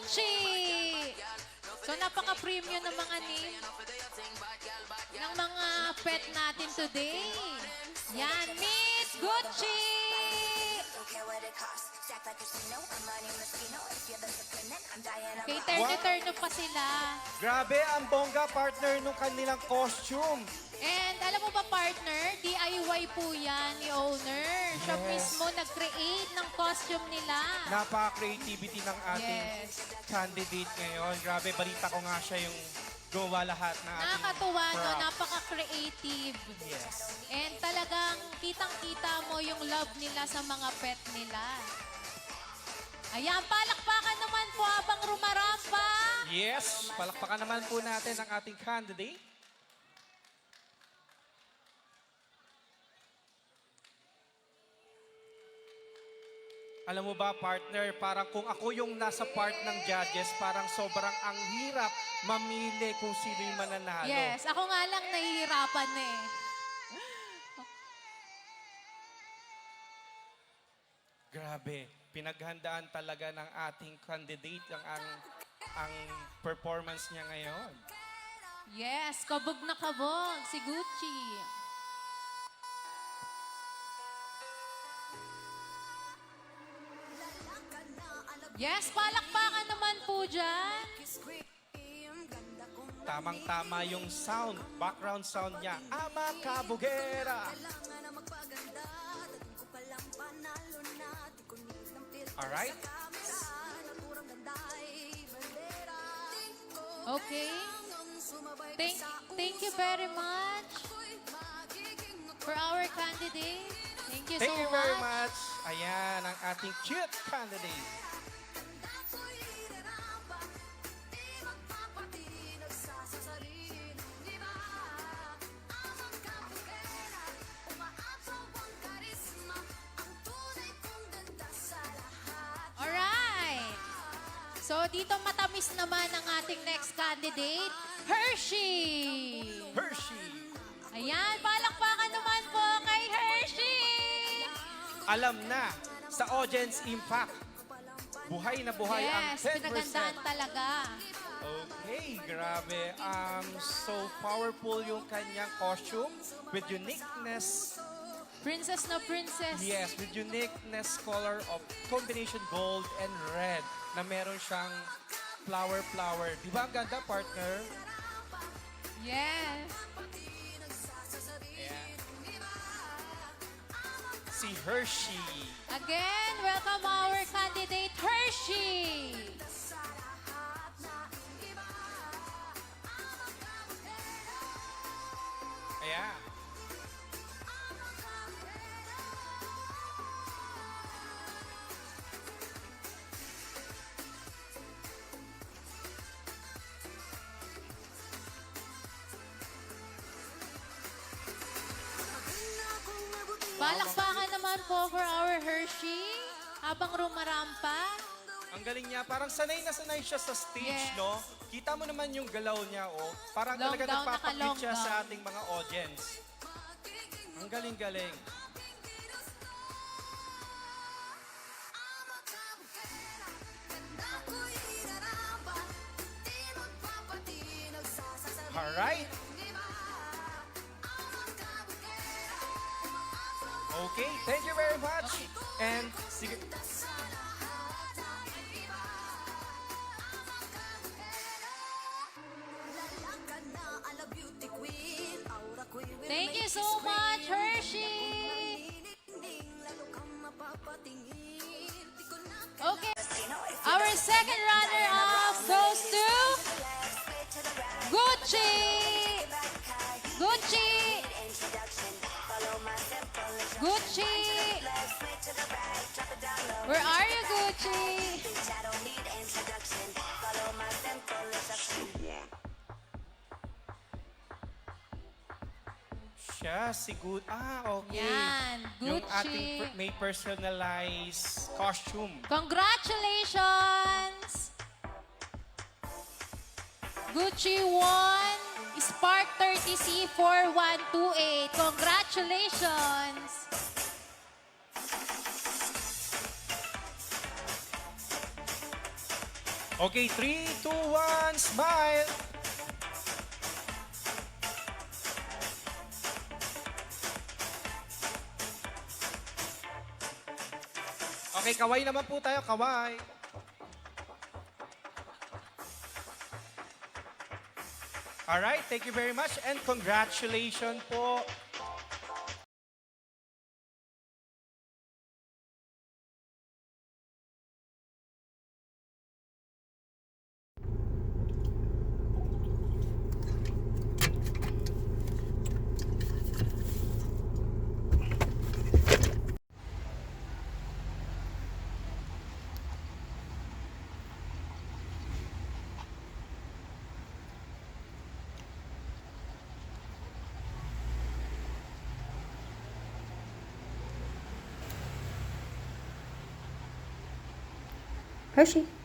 Gucci! So, napaka-premium ng mga name ng mga pet natin today. Yan, Miss Gucci! Okay, turn pa sila. Grabe, ang bongga partner nung kanilang costume. And alam mo ba, partner, DIY po yan ni owner. Siya Yes. mismo nag-create ng costume nila. Napaka-creativity ng ating Yes. candidate ngayon. Grabe, balita ko nga siya yung gawa lahat ng ating Nakakatuwa, no? prop. Napaka-creative. Yes. And talagang kitang-kita mo yung love nila sa mga pet nila. Ayan, palakpakan naman po habang rumarampa. Yes, palakpakan naman po natin ang ating candidate. Alam mo ba, partner, parang kung ako yung nasa part ng judges, parang sobrang ang hirap mamili kung sino yung mananalo. Yes, ako nga lang nahihirapan na eh. Grabe, pinaghandaan talaga ng ating candidate ang performance niya ngayon. Yes, kabog na kabog si Gucci. Yes, palakpakan naman po dyan. Tamang-tama yung sound, background sound niya. Ama Kabugera! Alright? Okay. Thank you very much for our candidate. Thank you Thank so you very much. much. Ayan, ang ating cute candidate. Alright. So, dito matamis naman ang ating next candidate, Hershey. Hershey. Ayan, palakpakan naman po kay Hershey. Alam na sa audience impact. Buhay na buhay ang Yes, 10%. pinagandaan talaga. Okay, grabe. So powerful yung kanyang costume with uniqueness. Princess na princess. Yes, with uniqueness color of combination gold and red na meron siyang flower. Di ba ang ganda, partner? Yes. Ayan. Si Hershey. Again, welcome our candidate, Hershey. Ayan. Palakpakan naman po for our Hershey habang rumarampa. Ang galing niya, parang sanay na sanay siya sa stage, Yes. no? Kita mo naman yung galaw niya, oh. Parang Long talaga gown, nagpapakit naka-long siya gown. sa ating mga audience. Ang galing-galing. Alright. Okay, thank you very much. And sige. Thank you so much, Hershey. Okay. Our second runner-up goes to Gucci. Gucci. Gucci. Where are you, Gucci? Siya, si Good. Okay. Yan, Yung Gucci. ating may personalized costume. Congratulations! Gucci won Spark 30C4128. Congratulations! Okay, 3, 2, 1, smile! Okay, kaway naman po tayo, kaway. Alright, thank you very much and congratulations po. Hershey.